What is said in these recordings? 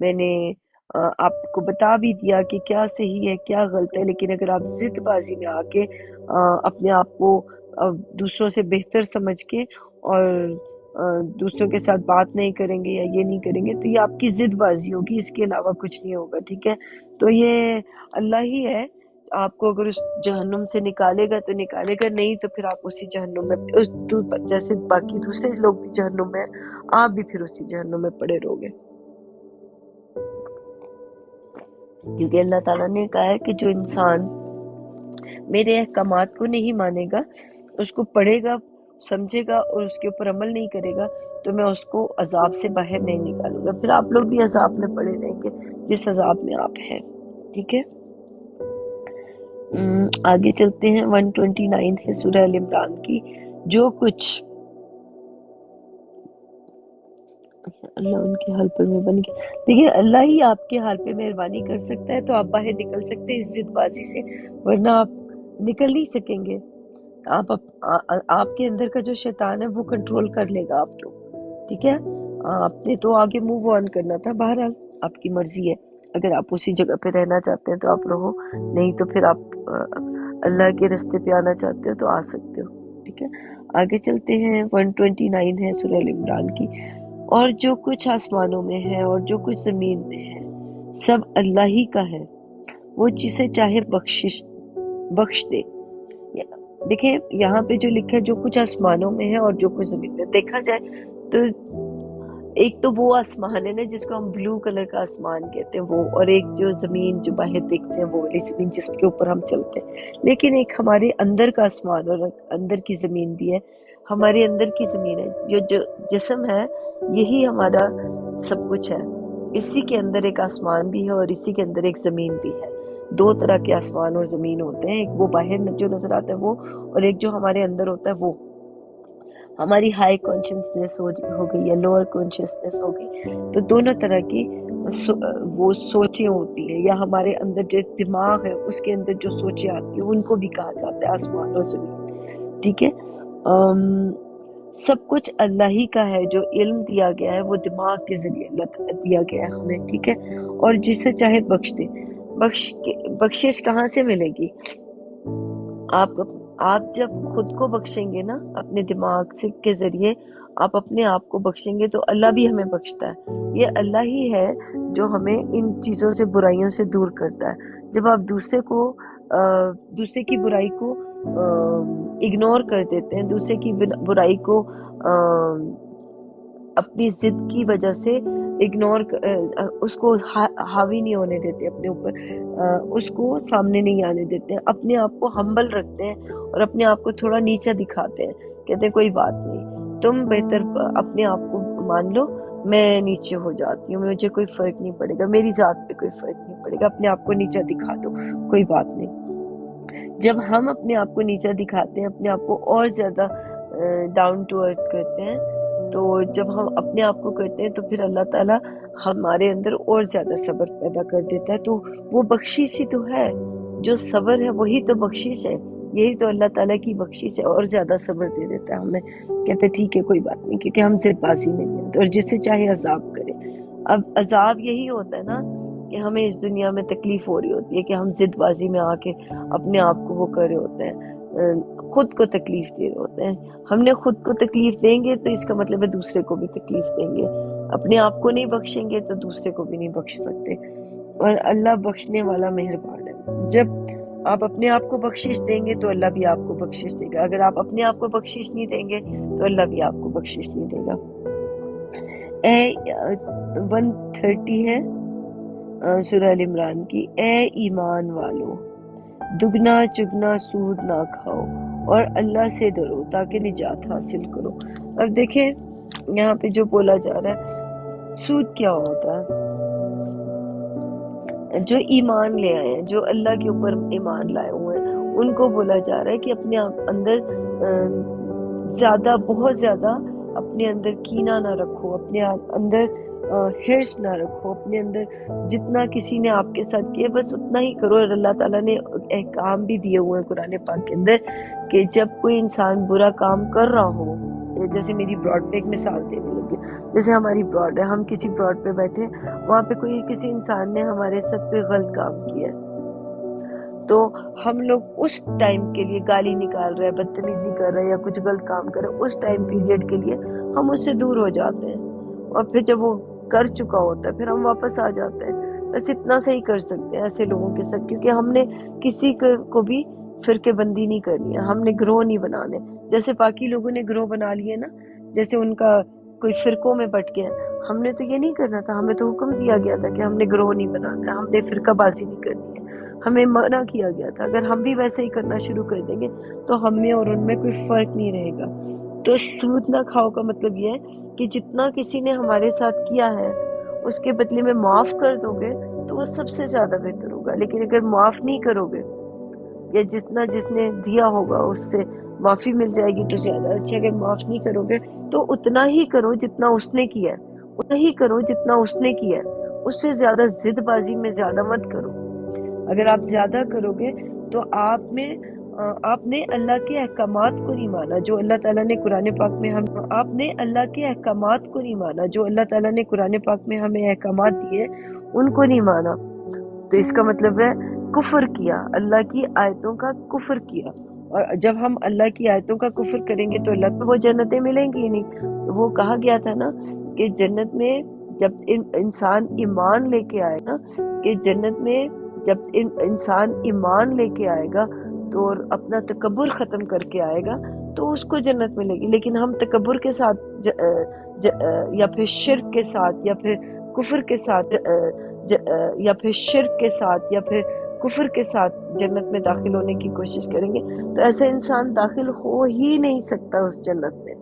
میں نے آپ کو بتا بھی دیا کہ کیا صحیح ہے کیا غلط ہے، لیکن اگر آپ ضد بازی میں آ کے اپنے آپ کو دوسروں سے بہتر سمجھ کے اور دوسروں کے ساتھ بات نہیں کریں گے یا یہ نہیں کریں گے، تو یہ آپ کی ضد بازی ہوگی، اس کے علاوہ کچھ نہیں ہوگا، ٹھیک ہے؟ تو یہ اللہ ہی ہے، آپ کو اگر اس جہنم سے نکالے گا تو نکالے گا، نہیں تو پھر آپ اسی جہنم میں جیسے باقی دوسرے لوگ بھی جہنم میں، آپ بھی پھر اسی جہنم میں پڑے رہو گے، کیونکہ اللہ تعالیٰ نے کہا ہے کہ جو انسان میرے احکامات کو نہیں مانے گا، اس کو پڑھے گا، سمجھے گا اور اس کے اوپر عمل نہیں کرے گا، تو میں اس کو عذاب سے باہر نہیں نکالوں گا، پھر آپ لوگ بھی عذاب میں پڑے رہیں گے جس عذاب میں آپ ہیں، ٹھیک ہے؟ آگے چلتے ہیں، 129 ہے سورہ ال عمران کی، جو کچھ اللہ ان کے حال پر مہربانی کی، دیکھیے اللہ ہی آپ کے حال پہ مہربانی کر سکتا ہے تو آپ باہر نکل سکتے ہیں اس ضد بازی سے، ورنہ آپ نکل نہیں سکیں گے، آپ کے اندر کا جو شیطان ہے وہ کنٹرول کر لے گا آپ کو، ٹھیک ہے؟ آپ نے تو آگے موو آن کرنا تھا، بہرحال آپ کی مرضی ہے، اگر آپ اسی جگہ پہ رہنا چاہتے ہیں تو آپ رہو، نہیں تو پھر آپ اللہ کے رستے پہ آنا چاہتے ہو تو آ سکتے ہو، ٹھیک ہے؟ آگے چلتے ہیں، 129 ہے سورہ ال عمران کی، اور جو کچھ آسمانوں میں ہے اور جو کچھ زمین میں ہے سب اللہ ہی کا ہے، وہ جسے چاہے بخش دے۔ دیکھیں یہاں پہ جو لکھا ہے جو کچھ آسمانوں میں ہے اور جو کچھ زمین میں، دیکھا جائے تو ایک تو وہ آسمان ہے نا جس کو ہم بلو کلر کا آسمان کہتے ہیں وہ، اور ایک جو زمین جو باہر دیکھتے ہیں وہ والی زمین جس کے اوپر ہم چلتے ہیں، لیکن ایک ہمارے اندر کا آسمان اور اندر کی زمین بھی ہے، ہمارے اندر کی زمین ہے جو جسم ہے، یہی ہمارا سب کچھ ہے، اسی کے اندر ایک آسمان بھی ہے اور اسی کے اندر ایک زمین بھی ہے، دو طرح کے آسمان اور زمین ہوتے ہیں، ایک وہ باہر جو نظر آتا ہے وہ، اور ایک جو ہمارے اندر ہوتا ہے وہ، ہماری ہائی کانشیسنس ہو گئی یا لوور کانشیسنس ہو گئی، تو دونوں طرح کی وہ سوچیں ہوتی ہیں، یا ہمارے اندر جو دماغ ہے اس کے اندر جو سوچیں آتی ہیں ان کو بھی کہا جاتا ہے آسمان اور زمین، ٹھیک ہے؟ سب کچھ اللہ ہی کا ہے، جو علم دیا گیا ہے وہ دماغ کے ذریعے اللہ دیا گیا ہے ہمیں، ٹھیک ہے؟ اور جسے چاہے بخش دے، بخشش کہاں سے ملے گی؟ آپ جب خود کو بخشیں گے نا اپنے دماغ سے کے ذریعے، آپ اپنے آپ کو بخشیں گے تو اللہ بھی ہمیں بخشتا ہے، یہ اللہ ہی ہے جو ہمیں ان چیزوں سے برائیوں سے دور کرتا ہے، جب آپ دوسرے کی برائی کو اگنور کر دیتے ہیں، دوسرے کی برائی کو اپنی ضد کی وجہ سے اگنور اس کو حاوی نہیں ہونے دیتے اپنے اوپر، اس کو سامنے نہیں آنے دیتے ہیں، اپنے آپ کو ہمبل رکھتے ہیں اور اپنے آپ کو تھوڑا نیچا دکھاتے ہیں، کہتے ہیں کوئی بات نہیں، تم بہتر اپنے آپ کو مان لو، میں نیچے ہو جاتی ہوں، مجھے کوئی فرق نہیں پڑے گا، میری ذات پہ کوئی فرق نہیں پڑے گا، اپنے آپ کو نیچا دکھا دو، کوئی بات نہیں۔ جب ہم اپنے آپ کو نیچا دکھاتے ہیں، اپنے آپ کو اور زیادہ ڈاؤن ٹو ارتھ کرتے ہیں، تو جب ہم اپنے آپ کو کرتے ہیں تو پھر اللہ تعالیٰ ہمارے اندر اور زیادہ صبر پیدا کر دیتا ہے، تو وہ بخشش ہی تو ہے، جو صبر ہے وہی تو بخشش ہے، یہی تو اللہ تعالیٰ کی بخشش ہے، اور زیادہ صبر دے دیتا ہے ہمیں، کہتے ٹھیک ہے کوئی بات نہیں، کیونکہ ہم ضد بازی میں نہیں آتے، اور جس سے چاہے عذاب کرے۔ اب عذاب یہی ہوتا ہے نا کہ ہمیں اس دنیا میں تکلیف ہو رہی ہوتی ہے کہ ہم ضد بازی میں آ کے اپنے آپ کو وہ کر رہے ہوتے ہیں، خود کو تکلیف دے رہے ہوتے ہیں، ہم نے خود کو تکلیف دیں گے تو اس کا مطلب ہے دوسرے کو بھی تکلیف دیں گے، اپنے آپ کو نہیں بخشیں گے تو دوسرے کو بھی نہیں بخش سکتے، اور اللہ بخشنے والا مہربان ہے، جب آپ اپنے آپ کو بخشش دیں گے تو اللہ بھی آپ کو بخشش دے گا، اگر آپ اپنے آپ کو بخشش نہیں دیں گے تو اللہ بھی آپ کو بخشش نہیں دے گا۔ 130 ہے سورہ ال عمران کی، اے ایمان والو دگنا چگنا سود نہ کھاؤ اور اللہ سے ڈرو تاکہ نجات حاصل کرو۔ اب دیکھیں یہاں پہ جو بولا جا رہا ہے، سود کیا ہوتا ہے؟ جو ایمان لے آئے ہیں، جو اللہ کے اوپر ایمان لائے ہوئے ہیں، ان کو بولا جا رہا ہے کہ اپنے اندر بہت زیادہ اپنے اندر کینہ نہ رکھو، اپنے اندر ہرس نہ رکھو، اپنے اندر جتنا کسی نے آپ کے ساتھ کیا بس اتنا ہی کرو، اور اللہ تعالیٰ نے احکام بھی دیے ہوئے ہیں قرآن پاک کے اندر کہ جب کوئی انسان برا کام کر رہا ہو، جیسے میری براڈ پہ ایک مثال دینے لگی، جیسے ہماری براڈ ہے، ہم کسی براڈ پہ بیٹھے، وہاں پہ کوئی کسی انسان نے ہمارے ساتھ کوئی غلط کام کیا ہے، تو ہم لوگ اس ٹائم کے لیے گالی نکال رہے ہیں، بدتمیزی کر رہے ہیں یا کچھ غلط کام کر رہے ہیں، اس ٹائم پیریڈ کے لیے ہم اس سے دور ہو جاتے ہیں، اور پھر جب وہ کر چکا ہوتا ہے پھر ہم واپس آ جاتے ہیں۔ بس اتنا صحیح کر سکتے ہیں ایسے لوگوں کے ساتھ، کیونکہ ہم نے کسی کو بھی فرقے بندی نہیں کرنی ہے، ہم نے گروہ نہیں بنانے، جیسے باقی لوگوں نے گروہ بنا لیے نا، جیسے ان کا کوئی فرقوں میں بٹ گیا، ہم نے تو یہ نہیں کرنا تھا، ہمیں تو حکم دیا گیا تھا کہ ہم نے گروہ نہیں بنانا ہے، ہم نے فرقہ بازی نہیں کرنی ہے، ہمیں منع کیا گیا تھا۔ اگر ہم بھی ویسے ہی کرنا شروع کر دیں گے تو ہم میں اور ان میں کوئی فرق نہیں رہے گا۔ تو سود نہ کھاؤ کا مطلب یہ ہے کہ جتنا کسی نے ہمارے ساتھ کیا ہے اس کے بدلے میں معاف کر دو گے تو وہ سب سے زیادہ بہتر ہوگا، لیکن اگر معاف نہیں کرو گے یا جتنا جس نے دیا ہوگا اس سے معافی مل جائے گی تو زیادہ اچھا، اگر معاف نہیں کرو گے تو اتنا ہی کرو جتنا اس نے کیا ہے، اتنا ہی کرو جتنا اس نے کیا ہے، اس سے زیادہ ضد بازی میں زیادہ مت کرو۔ اگر آپ زیادہ کرو گے تو آپ نے اللہ کے احکامات کو نہیں مانا جو اللہ تعالیٰ نے قرآن پاک میں آپ نے اللہ کے احکامات کو نہیں مانا جو اللہ تعالیٰ نے قرآن پاک میں ہمیں احکامات دیے، ان کو نہیں مانا، تو اس کا مطلب ہے کفر کیا، اللہ کی آیتوں کا کفر کیا۔ اور جب ہم اللہ کی آیتوں کا کفر کریں گے تو اللہ کو وہ جنتیں ملیں گی ہی نہیں۔ وہ کہا گیا تھا نا کہ جنت میں جب انسان ایمان لے کے آئے نا، کہ جنت میں جب انسان ایمان لے کے آئے گا تو اور اپنا تکبر ختم کر کے آئے گا تو اس کو جنت ملے گی، لیکن ہم تکبر کے ساتھ یا پھر شرک کے ساتھ یا پھر کفر کے ساتھ یا پھر شرک کے ساتھ یا پھر کفر کے ساتھ جنت میں داخل ہونے کی کوشش کریں گے تو ایسا انسان داخل ہو ہی نہیں سکتا اس جنت میں۔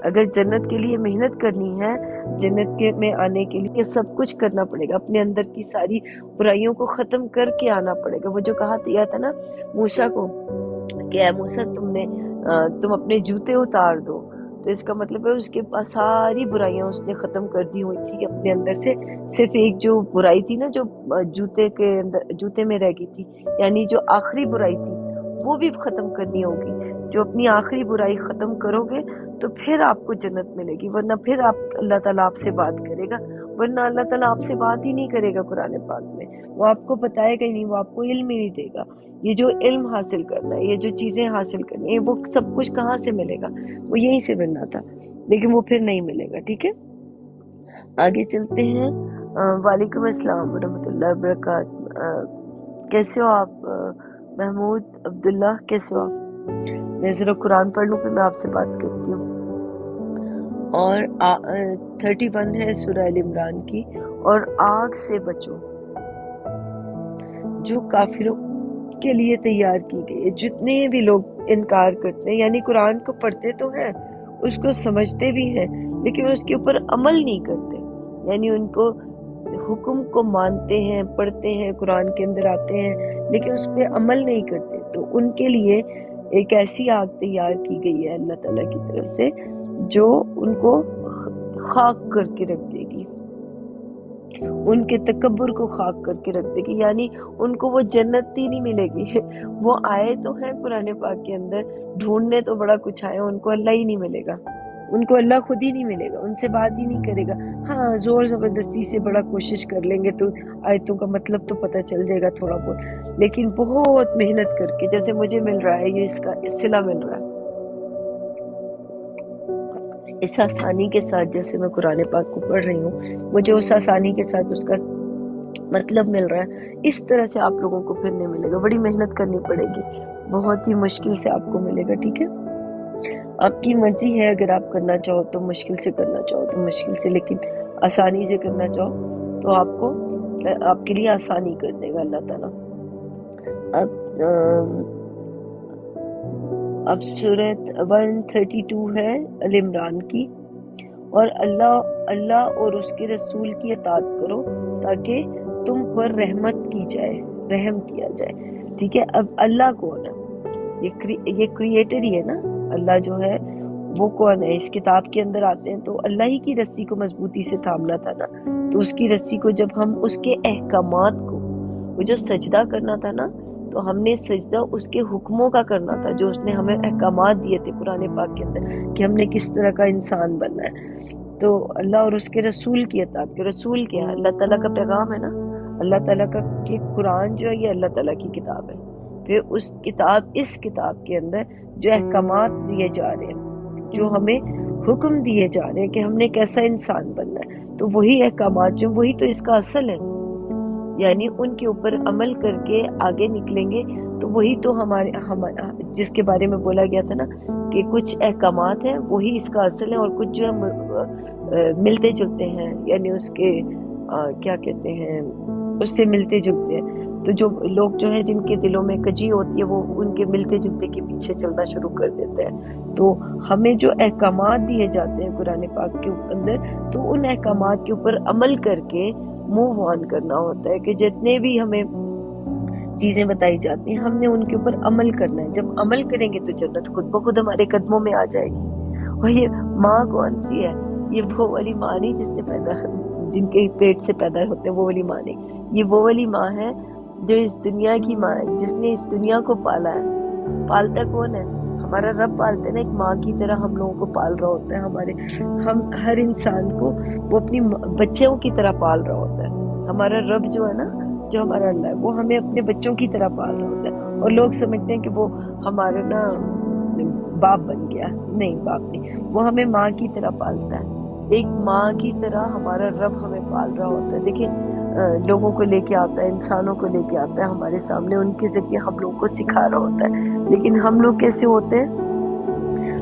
اگر جنت کے لیے محنت کرنی ہے، جنت کے میں آنے کے لیے سب کچھ کرنا پڑے گا، اپنے اندر کی ساری برائیوں کو ختم کر کے آنا پڑے گا۔ وہ جو کہا دیا تھا نا موسیٰ کو کہ اے موسیٰ تم اپنے جوتے اتار دو، تو اس کا مطلب ہے اس کے پاس ساری برائیاں اس نے ختم کر دی ہوئی تھی اپنے اندر سے، صرف ایک جو برائی تھی نا جو جوتے میں رہ گئی تھی، یعنی جو آخری برائی تھی وہ بھی ختم کرنی ہوگی۔ جو اپنی آخری برائی ختم کرو گے تو پھر آپ کو جنت ملے گی، ورنہ پھر اللہ تعالیٰ آپ سے بات کرے گا، ورنہ اللہ تعالیٰ آپ سے بات ہی نہیں کرے گا قرآن پاک میں، وہ آپ کو بتائے گا ہی نہیں، وہ آپ کو علم ہی نہیں دے گا۔ یہ جو علم حاصل کرنا ہے، یہ جو چیزیں حاصل کرنی ہے، وہ سب کچھ کہاں سے ملے گا؟ وہ یہیں سے ملنا تھا، لیکن وہ پھر نہیں ملے گا۔ ٹھیک ہے، آگے چلتے ہیں۔ وعلیکم السلام ورحمۃ اللہ وبرکاتہ۔ کیسے ہو آپ محمود عبداللہ؟ کیسے ہو آپ؟ میں ذرا قرآن پڑھ لوں پھر میں آپ سے بات کرتی ہوں۔ اور 31 ہے سورہ ال عمران کی، اور آگ سے بچو جو کافروں کے لیے تیار کی گئی ہے۔ جتنے بھی لوگ انکار کرتے ہیں، یعنی قرآن کو پڑھتے تو ہیں، اس کو سمجھتے بھی ہیں، لیکن اس کے اوپر عمل نہیں کرتے، یعنی ان کو حکم کو مانتے ہیں، پڑھتے ہیں، قرآن کے اندر آتے ہیں، لیکن اس پہ عمل نہیں کرتے، تو ان کے لیے ایک ایسی آگ تیار کی گئی ہے اللہ تعالیٰ کی طرف سے جو ان کو خاک کر کے رکھ دے گی، ان کے تکبر کو خاک کر کے رکھ دے گی، یعنی ان کو وہ جنت ہی نہیں ملے گی۔ وہ آئے تو ہیں قرآن پاک کے اندر، ڈھونڈنے تو بڑا کچھ آئے، ان کو اللہ ہی نہیں ملے گا، ان کو اللہ خود ہی نہیں ملے گا، ان سے بات ہی نہیں کرے گا۔ ہاں زور زبردستی سے بڑا کوشش کر لیں گے تو آیتوں کا مطلب تو پتہ چل جائے گا تھوڑا بہت، لیکن بہت محنت کر کے، جیسے مجھے مل رہا ہے، یہ اس کا صلہ مل رہا ہے، اس آسانی کے ساتھ جیسے میں قرآن پاک کو پڑھ رہی ہوں، مجھے اس آسانی کے ساتھ اس کا مطلب مل رہا ہے، اس طرح سے آپ لوگوں کو پھر نہیں ملے گا، بڑی محنت کرنی پڑے گی، بہت ہی مشکل سے آپ کو ملے گا۔ ٹھیک ہے، آپ کی مرضی ہے، اگر آپ کرنا چاہو تو مشکل سے کرنا چاہو تو مشکل سے، لیکن آسانی سے کرنا چاہو تو آپ کے لیے آسانی کر دے گا اللہ تعالیٰ۔ اب سورۃ 132 ہے ال عمران کی، اور اللہ اور اس کے رسول کی اطاعت کرو تاکہ تم پر رحمت کی جائے، رحم کیا جائے۔ ٹھیک ہے، اب اللہ کون ہے؟ یہ کریٹر ہی ہے نا، اللہ جو ہے وہ کون ہے؟ اس کتاب کے اندر آتے ہیں تو اللہ ہی کی رسی کو مضبوطی سے تھامنا تھا نا، تو اس کی رسی کو جب ہم اس کے احکامات کو، وہ جو سجدہ کرنا تھا نا، تو ہم نے سجدہ اس کے حکموں کا کرنا تھا جو اس نے ہمیں احکامات دیے تھے قرآن پاک کے اندر کہ ہم نے کس طرح کا انسان بننا ہے. تو اللہ اور اس کے رسول کی اطاعت کے. رسول کیا ہے؟ اللہ تعالیٰ کا پیغام ہے نا. اللہ تعالیٰ کا کہ قرآن جو ہے یہ اللہ تعالیٰ کی کتاب ہے. پھر اس کتاب کے اندر جو احکامات دیے جا رہے ہیں، جو ہمیں حکم دیے جا رہے ہیں کہ ہم نے کیسا انسان بننا ہے، تو وہی احکامات جو وہی تو اس کا اصل ہے. یعنی ان کے اوپر عمل کر کے آگے نکلیں گے تو وہی تو جس کے بارے میں بولا گیا تھا نا کہ کچھ احکامات ہیں وہی اس کا اصل ہے، اور کچھ جو ہے ملتے جلتے ہیں، یعنی اس کے کیا کہتے ہیں، اس سے ملتے جلتے ہیں. تو جو لوگ جو ہیں جن کے دلوں میں کجی ہوتی ہے وہ ان کے ملتے جلتے کے پیچھے چلنا شروع کر دیتے ہیں. تو ہمیں جو احکامات دیے جاتے ہیں قرآن پاک کے اندر، تو ان احکامات کے اوپر عمل کر کے موو آن کرنا ہوتا ہے کہ جتنے بھی ہمیں چیزیں بتائی جاتی ہیں ہم نے ان کے اوپر عمل کرنا ہے. جب عمل کریں گے تو جنت خود بخود ہمارے قدموں میں آ جائے گی. اور یہ ماں کون سی ہے؟ یہ وہ والی ماں نہیں جس نے جن کے پیٹ سے پیدا ہوتے ہیں وہ والی ماں نہیں. یہ وہ والی ماں ہے جو اس دنیا کی ماں ہے، جس نے اس دنیا کو پالا ہے. پالتا کون ہے؟ ہمارا رب پالتے نا. ایک ماں کی طرح ہم لوگوں کو پال رہا ہوتا ہے. ہم ہر انسان کو وہ اپنی بچوں کی طرح پال رہا ہوتا ہے. ہمارا رب جو ہے نا، جو ہمارا اللہ ہے، وہ ہمیں اپنے بچوں کی طرح پال رہا ہوتا ہے. اور لوگ سمجھتے ہیں کہ وہ ہمارے نا باپ بن گیا. نہیں، باپ نہیں، وہ ہمیں ماں کی طرح پالتا ہے. ایک ماں کی طرح ہمارا رب ہمیں پال رہا ہوتا ہے. دیکھیں لوگوں کو لے کے آتا ہے، انسانوں کو لے کے آتا ہے ہمارے سامنے، ان کے ذریعے ہم لوگوں کو سکھا رہا ہوتا ہے. لیکن ہم لوگ کیسے ہوتے ہیں؟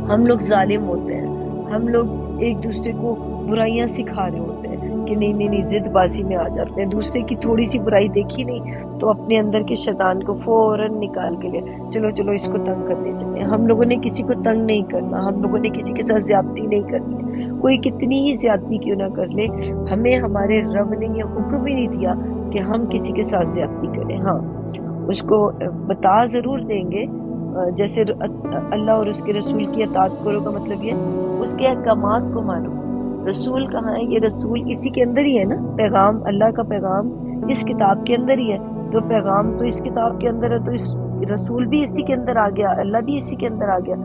ہم لوگ ظالم ہوتے ہیں. ہم لوگ ایک دوسرے کو برائیاں سکھا رہے ہوتے ہیں کہ نہیں ضد بازی میں آ جاتے ہیں. دوسرے کی تھوڑی سی برائی دیکھی نہیں تو اپنے اندر کے شیطان کو فوراً نکال کے لے چلو اس کو تنگ کرنے چلے. ہم لوگوں نے کسی کو تنگ نہیں کرنا، ہم لوگوں نے کسی کے ساتھ زیادتی نہیں کرنی. کوئی کتنی ہی زیادتی کیوں نہ کر لے، ہمیں ہمارے رب نے یہ حکم ہی نہیں دیا کہ ہم کسی کے ساتھ زیادتی کریں. ہاں، اس کو بتا ضرور دیں گے، جیسے اللہ اور اس کے رسول کی اطاعت کرو کا مطلب یہ اس کے احکامات کو مانو. رسول کہاں ہے؟ یہ رسول اسی کے اندر ہی ہے نا. پیغام، اللہ کا پیغام اس کتاب کے اندر ہی ہے. تو پیغام تو اس کتاب کے اندر ہے، تو اس رسول بھی اسی کے اندر آ گیا، اللہ بھی اسی کے اندر آ گیا.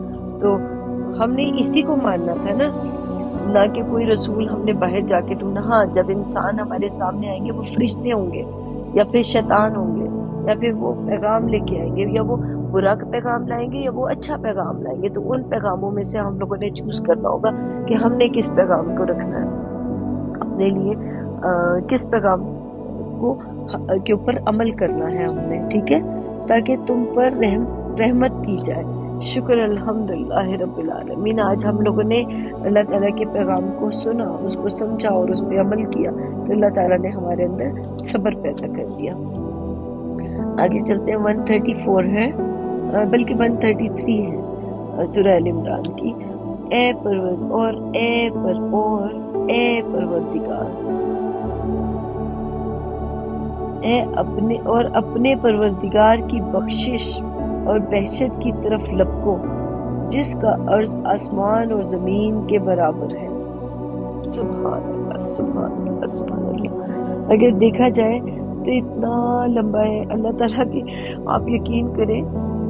تو ہم نے اسی کو ماننا تھا نا، نہ کہ کوئی رسول ہم نے باہر جا کے ڈھونڈنا. ہاں، جب انسان ہمارے سامنے آئیں گے وہ فرشتے ہوں گے یا پھر شیطان ہوں گے، یا پھر وہ پیغام لے کے آئیں گے، یا وہ برا پیغام لائیں گے یا وہ اچھا پیغام لائیں گے. تو ان پیغاموں میں سے ہم لوگوں نے چوز کرنا ہوگا کہ ہم نے کس پیغام کو رکھنا ہے اپنے لیے، کس پیغام کو کے اوپر عمل کرنا ہے ہم نے. ٹھیک ہے، تاکہ تم پر رحمت کی جائے. شکر الحمدللہ رب العالمین. آج ہم لوگوں نے اللہ تعالیٰ کے پیغام کو سنا، اس کو سمجھا اور اس پہ عمل کیا، تو اللہ تعالیٰ نے ہمارے اندر صبر پیدا کر دیا. آگے چلتے ہیں. 134 ہے، بلکہ 133 ہے سورہ ال عمران کی. اے پروردگار، اپنے پروردگار کی بخشش اور بہشت کی طرف لپکو جس کا عرض آسمان اور زمین کے برابر ہے. سبحان اللہ، سبحان اللہ، سبحان اللہ. اگر دیکھا جائے تو اتنا لمبا ہے اللہ تعالیٰ کی. آپ یقین کریں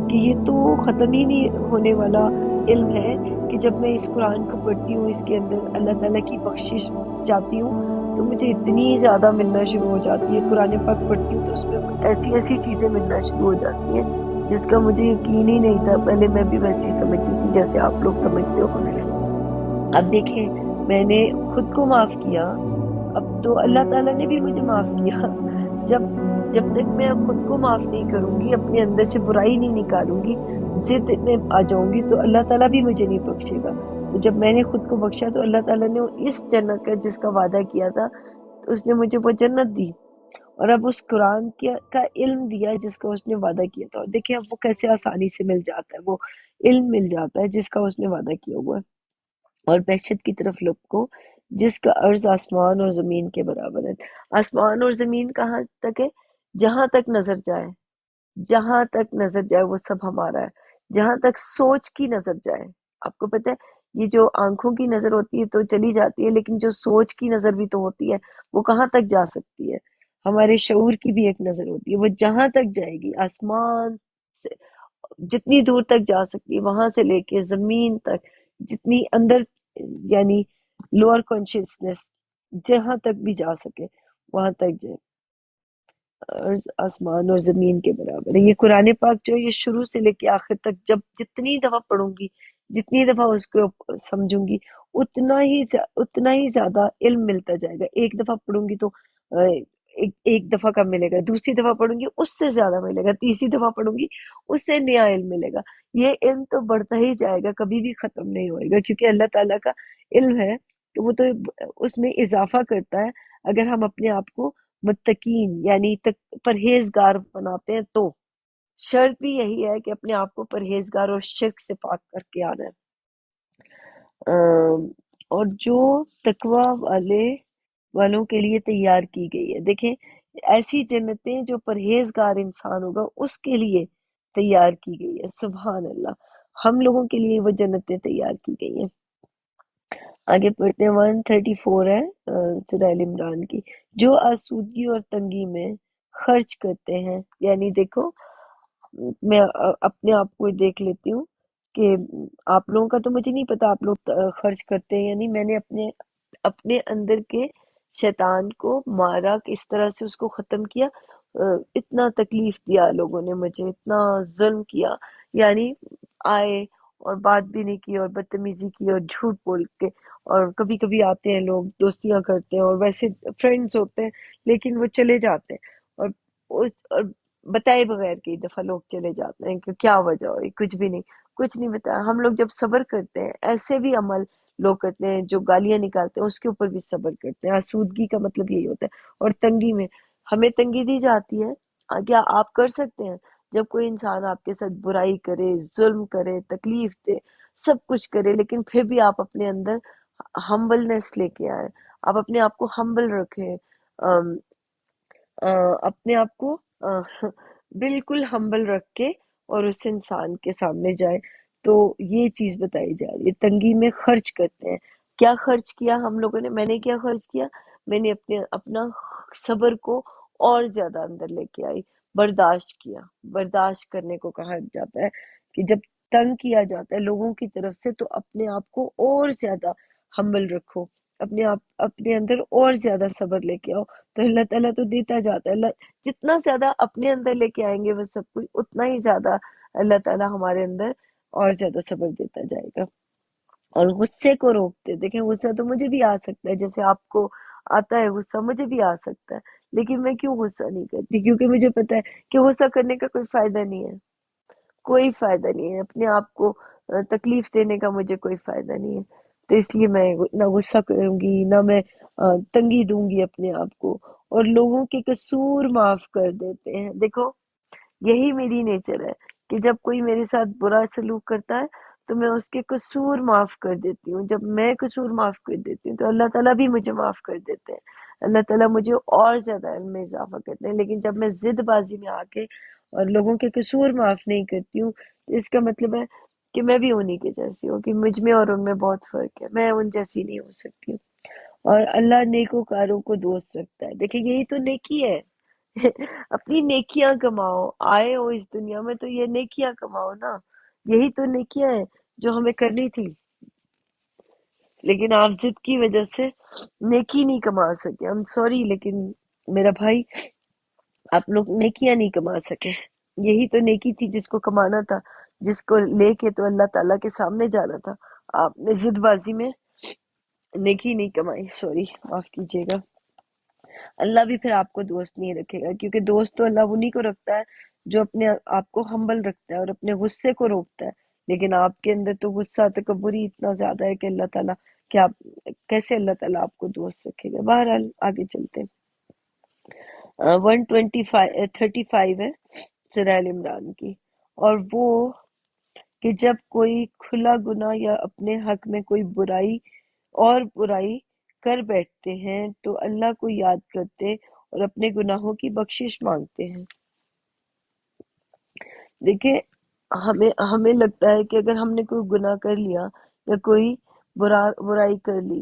کہ یہ تو ختم ہی نہیں ہونے والا علم ہے کہ جب میں اس قرآن کو پڑھتی ہوں، اس کے اندر اللہ تعالیٰ کی بخشش چاہتی ہوں تو مجھے اتنی زیادہ ملنا شروع ہو جاتی ہے. قرآن پاک پڑھتی ہوں تو اس میں ایسی چیزیں ملنا شروع ہو جاتی ہیں جس کا مجھے یقین ہی نہیں تھا. پہلے میں بھی ویسی سمجھتی تھی جیسے آپ لوگ سمجھتے ہو. اب دیکھیں، میں نے خود کو معاف کیا، اب تو اللہ تعالیٰ نے بھی مجھے معاف کیا. جب تک میں خود کو معاف نہیں کروں گی، اپنے اندر سے برائی نہیں نکالوں گی، ضد میں آ جاؤں گی، تو اللہ تعالیٰ بھی مجھے نہیں بخشے گا. تو جب میں نے خود کو بخشا تو اللہ تعالیٰ نے اس جنت کا جس کا وعدہ کیا تھا اس نے مجھے وہ جنت دی، اور اب اس قرآن کا علم دیا جس کا اس نے وعدہ کیا تھا. اور دیکھیں اب وہ کیسے آسانی سے مل جاتا ہے، وہ علم مل جاتا ہے جس کا اس نے وعدہ کیا ہوا ہے. اور بہشت کی طرف لپکو جس کا عرض آسمان اور زمین کے برابر ہے. آسمان اور زمین کہاں تک ہے؟ جہاں تک نظر جائے، جہاں تک نظر جائے وہ سب ہمارا ہے. جہاں تک سوچ کی نظر جائے. آپ کو پتہ ہے یہ جو آنکھوں کی نظر ہوتی ہے تو چلی جاتی ہے، لیکن جو سوچ کی نظر بھی تو ہوتی ہے وہ کہاں تک جا سکتی ہے. ہمارے شعور کی بھی ایک نظر ہوتی ہے، وہ جہاں تک جائے گی، آسمان سے جتنی دور تک جا سکتی ہے، وہاں سے لے کے زمین تک، جتنی اندر یعنی لوور کانشیسنس جہاں تک بھی جا سکے وہاں تک جائے، اور آسمان اور زمین کے برابر ہے۔ یہ قرآن پاک جو ہے یہ شروع سے لے کے آخر تک جب جتنی دفعہ پڑھوں گی، جتنی دفعہ اس کو سمجھوں گی، اتنا ہی زیادہ علم ملتا جائے گا۔ ایک دفعہ پڑھوں گی تو ایک دفعہ کا ملے گا، دوسری دفعہ پڑھوں گی اس سے زیادہ ملے گا، تیسری دفعہ پڑھوں گی اس سے نیا علم ملے گا۔ یہ علم تو بڑھتا ہی جائے گا، کبھی بھی ختم نہیں ہوئے گا، کیونکہ اللہ تعالیٰ کا علم ہے تو وہ تو اس میں اضافہ کرتا ہے اگر ہم اپنے آپ کو متقین یعنی پرہیزگار بناتے ہیں تو۔ شرط بھی یہی ہے کہ اپنے آپ کو پرہیزگار اور شرک سے پاک کر کے آنا ہے۔ اور جو تقوی والوں کے لیے تیار کی گئی ہے، دیکھیں ایسی جنتیں جو پرہیزگار انسان ہوگا اس کے لیے تیار کی گئی ہے۔ سبحان اللہ، ہم لوگوں کے لیے وہ جنتیں تیار کی گئی ہیں۔ آگے پڑھتے ہیں 134 ہے سورہ ال عمران کی۔ جو آسودگی اور تنگی میں خرچ کرتے ہیں، یعنی دیکھو میں اپنے آپ کو دیکھ لیتی ہوں کہ آپ لوگوں کا تو مجھے نہیں پتا آپ لوگ خرچ کرتے ہیں، یعنی میں نے اپنے اندر کے شیطان کو مارا، کس طرح سے اس کو ختم کیا۔ اتنا تکلیف دیا لوگوں نے مجھے، اتنا ظلم کیا، یعنی آئے اور بات بھی نہیں کی اور بدتمیزی کی اور جھوٹ بول کے، اور کبھی کبھی آتے ہیں لوگ دوستیاں کرتے ہیں اور ویسے فرینڈز ہوتے ہیں لیکن وہ چلے جاتے ہیں، اور بتائے بغیر کئی دفعہ لوگ چلے جاتے ہیں کہ کیا وجہ ہوئی، کچھ بھی نہیں، کچھ نہیں بتایا۔ ہم لوگ جب صبر کرتے ہیں، ایسے بھی عمل لوگ کرتے ہیں جو گالیاں نکالتے ہیں اس کے اوپر بھی صبر کرتے ہیں۔ آسودگی کا مطلب یہی ہوتا ہے۔ اور تنگی میں ہمیں تنگی دی جاتی ہے، کیا آپ کر سکتے ہیں جب کوئی انسان آپ کے ساتھ برائی کرے، ظلم کرے، تکلیف دے، سب کچھ کرے، لیکن پھر بھی آپ اپنے اندر ہمبلنس لے کے آئے، آپ اپنے آپ کو ہمبل رکھیں، اپنے آپ کو بالکل ہمبل رکھ کے اور اس انسان کے سامنے جائے، تو یہ چیز بتائی جا رہی ہے۔ تنگی میں خرچ کرتے ہیں، کیا خرچ کیا ہم لوگوں نے؟ میں نے کیا خرچ کیا؟ میں نے اپنا صبر کو اور زیادہ اندر لے کے آئی، برداشت کیا۔ برداشت کرنے کو کہا جاتا ہے کہ جب تنگ کیا جاتا ہے لوگوں کی طرف سے تو اپنے آپ کو اور زیادہ ہمبل رکھو، اپنے اندر اور زیادہ صبر لے کے آؤ، تو اللہ تعالیٰ تو دیتا جاتا ہے۔ جتنا زیادہ اپنے اندر لے کے آئیں گے وہ سب کچھ، اتنا ہی زیادہ اللہ تعالیٰ ہمارے اندر اور زیادہ صبر دیتا جائے گا۔ اور غصے کو روکتے، دیکھیں غصہ تو مجھے بھی آ سکتا ہے، جیسے آپ کو آتا ہے غصہ، مجھے بھی آ سکتا ہے، لیکن میں کیوں غصہ نہیں کرتی؟ کیونکہ مجھے پتا ہے کہ غصہ کرنے کا کوئی فائدہ نہیں ہے، کوئی فائدہ نہیں ہے، اپنے آپ کو تکلیف دینے کا مجھے کوئی فائدہ نہیں ہے۔ تو اس لیے میں نہ غصہ کروں گی، نہ میں تنگی دوں گی اپنے آپ کو، اور لوگوں کے قصور معاف کر دیتے ہیں۔ دیکھو یہی میری نیچر ہے کہ جب کوئی میرے ساتھ برا سلوک کرتا ہے تو میں اس کے قصور معاف کر دیتی ہوں۔ جب میں قصور معاف کر دیتی ہوں تو اللہ تعالیٰ بھی مجھے معاف کر دیتے ہیں، اللہ تعالیٰ مجھے اور زیادہ علم میں اضافہ کرتے ہیں۔ لیکن جب میں ضد بازی میں آ کے اور لوگوں کے قصور معاف نہیں کرتی ہوں تو اس کا مطلب ہے کہ میں بھی انہی کے جیسی ہوں، کہ مجھ میں اور ان میں بہت فرق ہے، میں ان جیسی نہیں ہو سکتی ہوں۔ اور اللہ نیکوکاروں کو دوست رکھتا ہے۔ دیکھیں یہی تو نیکی ہے، اپنی نیکیاں کماؤ، آئے ہو اس دنیا میں تو یہ نیکیاں کماؤ نا، یہی تو نیکیاں ہیں جو ہمیں کرنی تھی، لیکن آپ ضد کی وجہ سے نیکی نہیں کما سکے۔ I'm سوری، لیکن میرا بھائی آپ لوگ نیکیاں نہیں کما سکے، یہی تو نیکی تھی جس کو کمانا تھا، جس کو لے کے تو اللہ تعالیٰ کے سامنے جانا تھا، آپ نے ضد بازی میں نیکی نہیں کمائی، سوری معاف کیجیے گا۔ اللہ بھی پھر آپ کو دوست نہیں رکھے گا، کیونکہ دوست تو اللہ انہی کو رکھتا ہے جو اپنے آپ کو ہمبل رکھتا ہے اور اپنے غصے کو روکتا ہے، لیکن آپ کے اندر تو غصہ تکبری اتنا زیادہ ہے کہ اللہ تعالیٰ کہ آپ کیسے اللہ تعالیٰ آپ کو دوست رکھے گا۔ بہرحال آگے چلتے ہیں۔ 135 ہے سورہ ال عمران کی۔ اور وہ کہ جب کوئی کھلا گناہ یا اپنے حق میں کوئی برائی کر بیٹھتے ہیں تو اللہ کو یاد کرتے اور اپنے گناہوں کی بخشش مانگتے ہیں۔ دیکھیں ہمیں لگتا ہے کہ اگر ہم نے کوئی گناہ کر لیا یا کوئی برائی کر لی،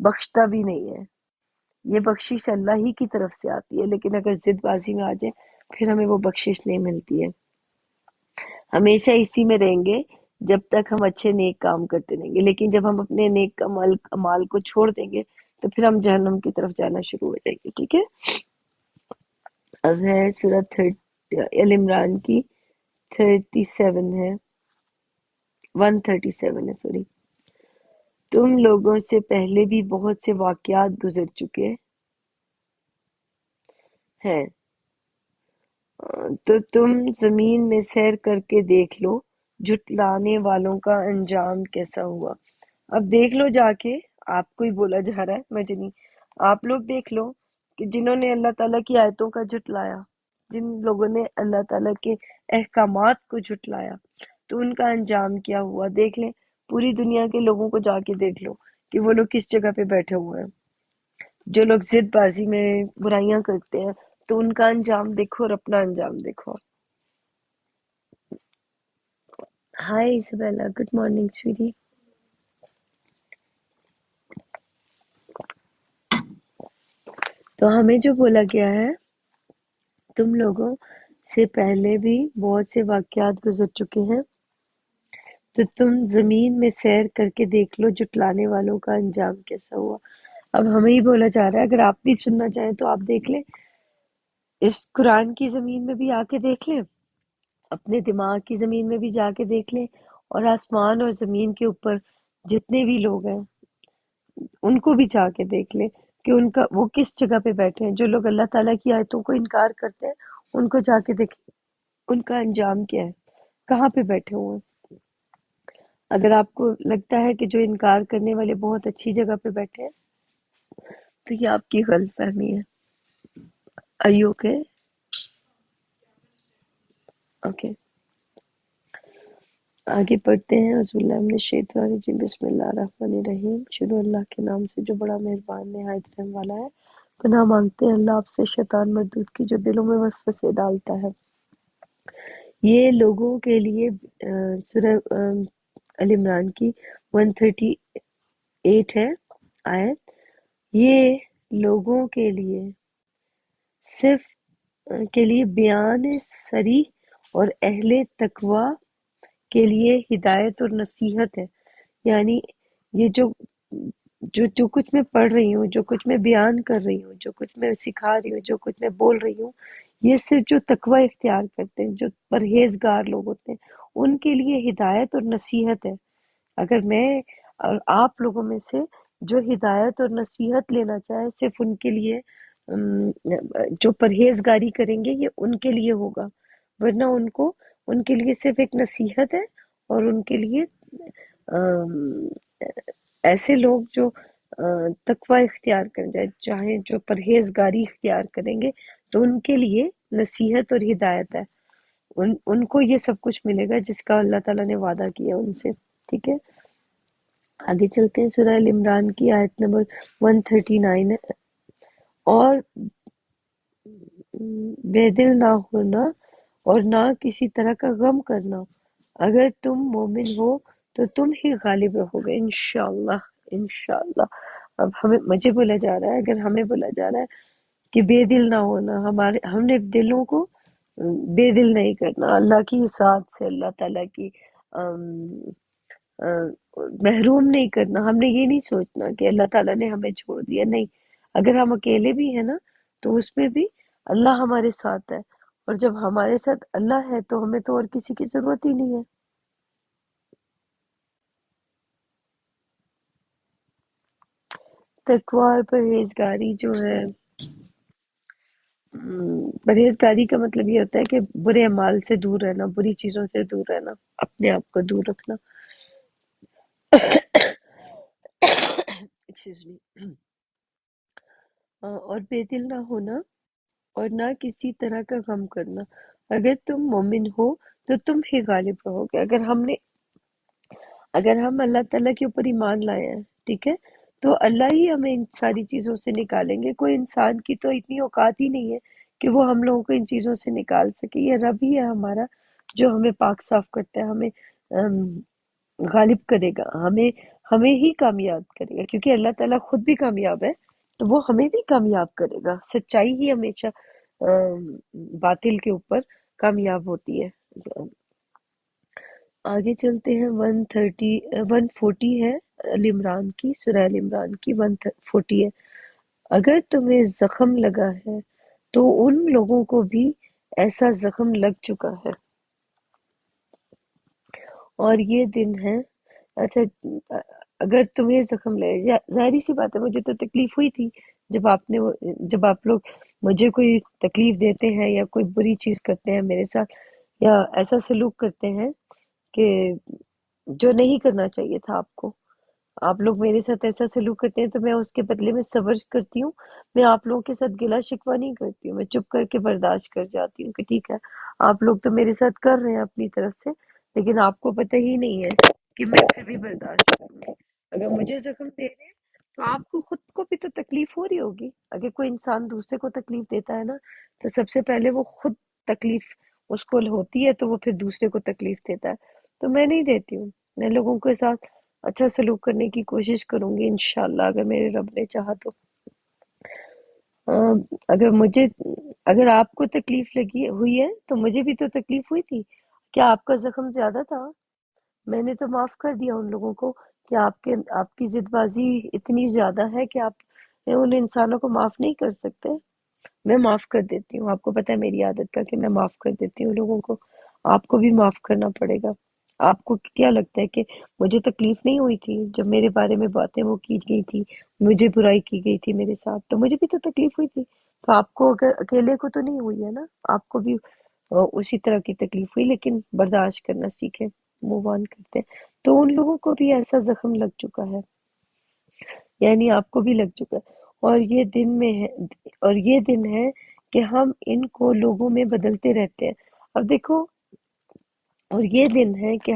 بخشتا بھی نہیں ہے. یہ بخشش اللہ ہی کی طرف سے آتی ہے، لیکن اگر ضد بازی میں آ جائے پھر ہمیں وہ بخشش نہیں ملتی ہے. ہمیشہ اسی میں رہیں گے جب تک ہم اچھے نیک کام کرتے رہیں گے، لیکن جب ہم اپنے نیک امال کو چھوڑ دیں گے تو پھر ہم جہنم کی طرف جانا شروع ہو جائیں گے. ٹھیک ہے. اب ہے سورۃ ال عمران کی 37 ہے، 137 ہے سوری. تم لوگوں سے پہلے بھی بہت سے واقعات گزر چکے ہیں، تو تم زمین میں سیر کر کے دیکھ لو جھٹلانے والوں کا انجام کیسا ہوا. اب دیکھ لو جا کے، آپ کو ہی بولا جا رہا ہے، مجھے نہیں. آپ لوگ دیکھ لو کہ جنہوں نے اللہ تعالیٰ کی آیتوں کا جھٹلایا، جن لوگوں نے اللہ تعالیٰ کے احکامات کو جھٹلایا، تو ان کا انجام کیا ہوا. دیکھ لیں، پوری دنیا کے لوگوں کو جا کے دیکھ لو کہ وہ لوگ کس جگہ پہ بیٹھے ہوئے ہیں. جو لوگ ضد بازی میں برائیاں کرتے ہیں تو ان کا انجام دیکھو اور اپنا انجام دیکھو. ہائے ایزابیلا، گڈ مارننگ سویٹی. تو ہمیں جو بولا گیا ہے، تم لوگوں سے پہلے بھی بہت سے واقعات گزر چکے ہیں، تو تم زمین میں سیر کر کے دیکھ لو جھٹلانے والوں کا انجام کیسا ہوا. اب ہمیں ہی بولا جا رہا ہے، اگر آپ بھی سننا چاہیں تو آپ دیکھ لیں، اس قرآن کی زمین میں بھی آ کے دیکھ لیں، اپنے دماغ کی زمین میں بھی جا کے دیکھ لیں، اور آسمان اور زمین کے اوپر جتنے بھی لوگ ہیں ان کو بھی جا کے دیکھ لیں کہ ان کا وہ کس جگہ پہ بیٹھے ہیں. جو لوگ اللہ تعالیٰ کی آیتوں کو انکار کرتے ہیں ان کو جا کے دیکھ، ان کا انجام کیا ہے، کہاں پہ بیٹھے ہوئے ہیں. اگر آپ کو لگتا ہے کہ جو انکار کرنے والے بہت اچھی جگہ پہ بیٹھے ہیں تو یہ آپ کی غلط فہمی ہے. ایو کے اوکے، آگے پڑھتے ہیں. اعوذ باللہ من الشیطان الرجیم، بسم اللہ الرحمن الرحیم. شروع اللہ کے نام سے جو بڑا مہربان نہایت رحم والا ہے. پناہ مانگتے ہیں اللہ آپ سے شیطان مردود کی جو دلوں میں وسوسے ڈالتا ہے. یہ لوگوں کے لیے سورہ ال عمران کی 138 ہے آیت. یہ لوگوں کے لیے صرف کے لیے بیان صریح اور اہل تقوی کے لیے ہدایت اور نصیحت ہے. یعنی یہ جو کچھ میں پڑھ رہی ہوں، جو کچھ میں بیان کر رہی ہوں، جو کچھ میں سکھا رہی ہوں، جو کچھ میں بول رہی ہوں، یہ صرف جو تقوی اختیار کرتے ہیں، جو پرہیزگار لوگ ہوتے ہیں، ان کے لیے ہدایت اور نصیحت ہے. اگر میں اور آپ لوگوں میں سے جو ہدایت اور نصیحت لینا چاہے، صرف ان کے لیے جو پرہیزگاری کریں گے یہ ان کے لیے ہوگا، ورنہ ان کے لیے صرف ایک نصیحت ہے. اور ان کے لیے ایسے لوگ جو تقوی اختیار کر جائے، چاہے جو پرہیزگاری اختیار کریں گے، تو ان کے لیے نصیحت اور ہدایت ہے. ان کو یہ سب کچھ ملے گا جس کا اللہ تعالیٰ نے وعدہ کیا ان سے. ٹھیک ہے، آگے چلتے ہیں. سورہ ال عمران کی آیت نمبر 139 ہے. اور بے دل نہ ہونا اور نہ کسی طرح کا غم کرنا، اگر تم مومن ہو تو تم ہی غالب رہو گے انشاءاللہ. انشاءاللہ. اب مجھے بولا جا رہا ہے، اگر ہمیں بولا جا رہا ہے کہ بے دل نہ ہونا، ہم نے دلوں کو بے دل نہیں کرنا، اللہ کی اطاعت سے اللہ تعالیٰ کی محروم نہیں کرنا. ہم نے یہ نہیں سوچنا کہ اللہ تعالیٰ نے ہمیں چھوڑ دیا، نہیں. اگر ہم اکیلے بھی ہیں نا تو اس میں بھی اللہ ہمارے ساتھ ہے، اور جب ہمارے ساتھ اللہ ہے تو ہمیں تو اور کسی کی ضرورت ہی نہیں ہے. تقوی اور پرہیزگاری جو ہے، پرہیزگاری کا مطلب یہ ہوتا ہے کہ برے اعمال سے دور رہنا، بری چیزوں سے دور رہنا، اپنے آپ کو دور رکھنا. Excuse me. اور بے دل نہ ہونا اور نہ کسی طرح کا غم کرنا، اگر تم مومن ہو تو تم ہی غالب رہو گے. اگر ہم اللہ تعالیٰ کے اوپر ایمان لائے ہیں، ٹھیک ہے، تو اللہ ہی ہمیں ان ساری چیزوں سے نکالیں گے. کوئی انسان کی تو اتنی اوقات ہی نہیں ہے کہ وہ ہم لوگوں کو ان چیزوں سے نکال سکے. یہ رب ہی ہے ہمارا جو ہمیں پاک صاف کرتا ہے، ہمیں غالب کرے گا، ہمیں ہمیں ہی کامیاب کرے گا، کیونکہ اللہ تعالیٰ خود بھی کامیاب ہے، تو وہ ہمیں بھی کامیاب کرے گا۔ سچائی ہی ہمیشہ باطل کے اوپر کامیاب ہوتی ہے۔ آگے چلتے ہیں، 140 ہے ال عمران کی، سورہ ال عمران کی 140 ہے۔ اگر تمہیں زخم لگا ہے تو ان لوگوں کو بھی ایسا زخم لگ چکا ہے، اور یہ دن ہے۔ اچھا، اگر تمہیں زخم لگے، ظاہری سی بات ہے، مجھے تو تکلیف ہوئی تھی جب آپ لوگ مجھے کوئی تکلیف دیتے ہیں یا کوئی بری چیز کرتے ہیں میرے ساتھ، یا ایسا سلوک کرتے ہیں کہ جو نہیں کرنا چاہیے تھا آپ کو۔ آپ لوگ میرے ساتھ ایسا سلوک کرتے ہیں تو میں اس کے بدلے میں صبر کرتی ہوں۔ میں آپ لوگوں کے ساتھ گلا شکوہ نہیں کرتی ہوں، میں چپ کر کے برداشت کر جاتی ہوں کہ ٹھیک ہے، آپ لوگ تو میرے ساتھ کر رہے ہیں اپنی طرف سے، لیکن آپ کو پتہ ہی نہیں ہے کہ میں پھر بھی برداشت کروں گی۔ اگر مجھے زخم دے رہے ہیں تو آپ کو خود کو بھی تو تکلیف ہو رہی ہوگی۔ اگر کوئی انسان دوسرے کو تکلیف دیتا ہے نا، تو سب سے پہلے وہ خود تکلیف اس کو ہوتی ہے، تو وہ پھر دوسرے کو تکلیف دیتا ہے۔ تو میں نہیں دیتی ہوں، میں لوگوں کے ساتھ اچھا سلوک کرنے کی کوشش کروں گی انشاءاللہ، اگر میرے رب نے چاہا تو۔ اگر اگر آپ کو تکلیف لگی ہوئی ہے تو مجھے بھی تو تکلیف ہوئی تھی۔ کیا آپ کا زخم زیادہ تھا؟ میں نے تو معاف کر دیا ان لوگوں کو۔ کہ آپ کی ضد بازی اتنی زیادہ ہے کہ آپ ان انسانوں کو معاف نہیں کر سکتے؟ میں معاف کر دیتی ہوں، آپ کو پتہ ہے میری عادت کا کہ میں معاف کر دیتی ہوں لوگوں کو۔ آپ کو بھی معاف کرنا پڑے گا۔ آپ کو کیا لگتا ہے کہ مجھے تکلیف نہیں ہوئی تھی جب میرے بارے میں باتیں وہ کی گئی تھی، مجھے برائی کی گئی تھی میرے ساتھ، تو مجھے بھی تو تکلیف ہوئی تھی۔ تو آپ کو اگر اکیلے کو تو نہیں ہوئی ہے نا، آپ کو بھی اسی طرح کی تکلیف ہوئی، لیکن برداشت کرنا سیکھیں، موو آن کرتے ہیں۔ تو ان لوگوں کو بھی ایسا زخم لگ چکا ہے، یعنی آپ کو بھی لگ چکا ہے، اور یہ دن ہے کہ ہم ان کو لوگوں میں بدلتے رہتے ہیں۔ اب دیکھو، اور یہ دن ہے کہ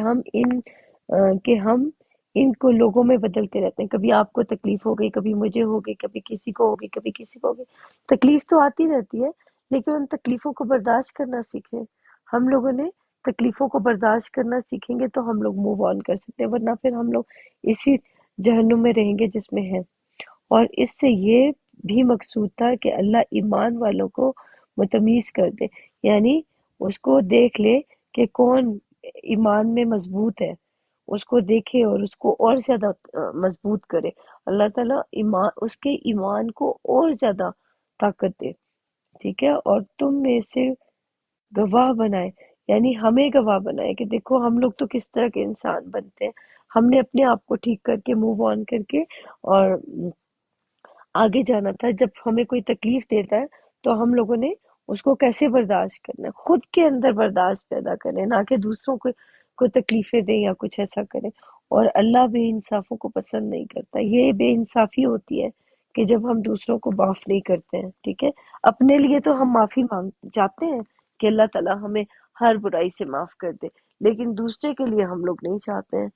ہم ان کو لوگوں میں بدلتے رہتے ہیں۔ کبھی آپ کو تکلیف ہو گئی، کبھی مجھے ہو گئی، کبھی کسی کو ہوگی، کبھی کسی کو ہوگی۔ تکلیف تو آتی رہتی ہے، لیکن ان تکلیفوں کو برداشت کرنا سیکھیں۔ ہم لوگوں نے تکلیفوں کو برداشت کرنا سیکھیں گے تو ہم لوگ موو آن کر سکتے ہیں، ورنہ پھر ہم لوگ اسی جہنم میں رہیں گے جس میں ہیں۔ اور اس سے یہ بھی مقصود تھا کہ اللہ ایمان والوں کو متمیز کر دے، یعنی اس کو دیکھ لے کہ کون ایمان میں مضبوط ہے، اس کو دیکھے اور اس کو اور زیادہ مضبوط کرے۔ اللہ تعالیٰ اس کے ایمان کو اور زیادہ طاقت دے، ٹھیک ہے، اور تم میں سے گواہ بنائے، یعنی ہمیں گواہ بنائے کہ دیکھو ہم لوگ تو کس طرح کے انسان بنتے ہیں۔ ہم نے اپنے آپ کو ٹھیک کر کے موو آن کر کے اور آگے جانا تھا۔ جب ہمیں کوئی تکلیف دیتا ہے تو ہم لوگوں نے اس کو کیسے برداشت کرنا ہے، خود کے اندر برداشت پیدا کریں، نہ کہ دوسروں کو تکلیفیں دیں یا کچھ ایسا کریں۔ اور اللہ بے انصافوں کو پسند نہیں کرتا۔ یہ بے انصافی ہوتی ہے کہ جب ہم دوسروں کو معاف نہیں کرتے ہیں، ٹھیک ہے۔ اپنے لیے تو ہم معافی مانگ چاہتے ہیں کہ اللہ تعالیٰ ہمیں ہر برائی سے معاف کر دے، لیکن دوسرے کے لیے ہم لوگ نہیں چاہتے ہیں،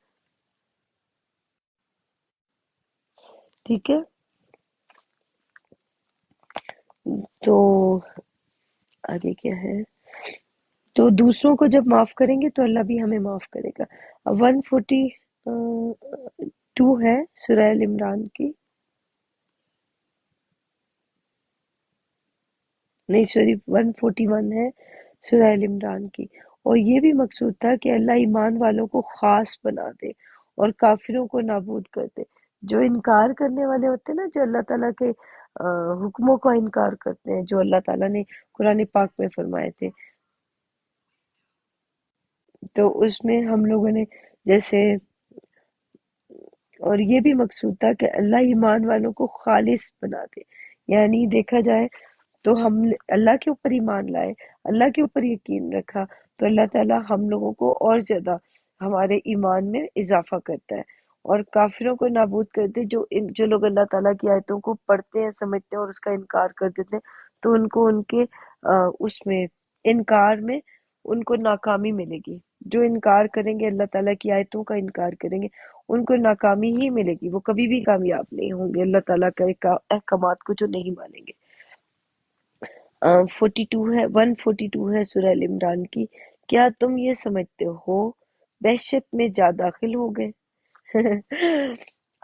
ٹھیک ہے۔ تو آگے کیا ہے؟ تو دوسروں کو جب معاف کریں گے تو اللہ بھی ہمیں معاف کرے گا۔ 142 ہے سورہ ال عمران کی، نہیں سوری 141 ہے سورہ ال عمران کی۔ اور یہ بھی مقصود تھا کہ اللہ ایمان والوں کو خاص بنا دے اور کافروں کو نابود کر دے۔ جو انکار کرنے والے ہوتے ہیں نا، جو اللہ تعالیٰ کے حکموں کا انکار کرتے ہیں، جو اللہ تعالیٰ نے قرآن پاک میں فرمائے تھے، تو اس میں ہم لوگوں نے جیسے، اور یہ بھی مقصود تھا کہ اللہ ایمان والوں کو خالص بنا دے، یعنی دیکھا جائے تو ہم اللہ کے اوپر ایمان لائے، اللہ کے اوپر یقین رکھا، تو اللہ تعالیٰ ہم لوگوں کو اور زیادہ ہمارے ایمان میں اضافہ کرتا ہے اور کافروں کو نابود کر دے۔ جو لوگ اللہ تعالیٰ کی آیتوں کو پڑھتے ہیں، سمجھتے ہیں اور اس کا انکار کر دیتے ہیں، تو ان کو ان کے اس میں انکار میں ان کو ناکامی ملے گی۔ جو انکار کریں گے، اللہ تعالیٰ کی آیتوں کا انکار کریں گے، ان کو ناکامی ہی ملے گی، وہ کبھی بھی کامیاب نہیں ہوں گے اللہ تعالیٰ کے احکامات کو جو نہیں مانیں گے۔ 142 ہے سورہ ال عمران کی۔ کیا تم یہ سمجھتے ہو بحشت میں جا داخل ہو گئے؟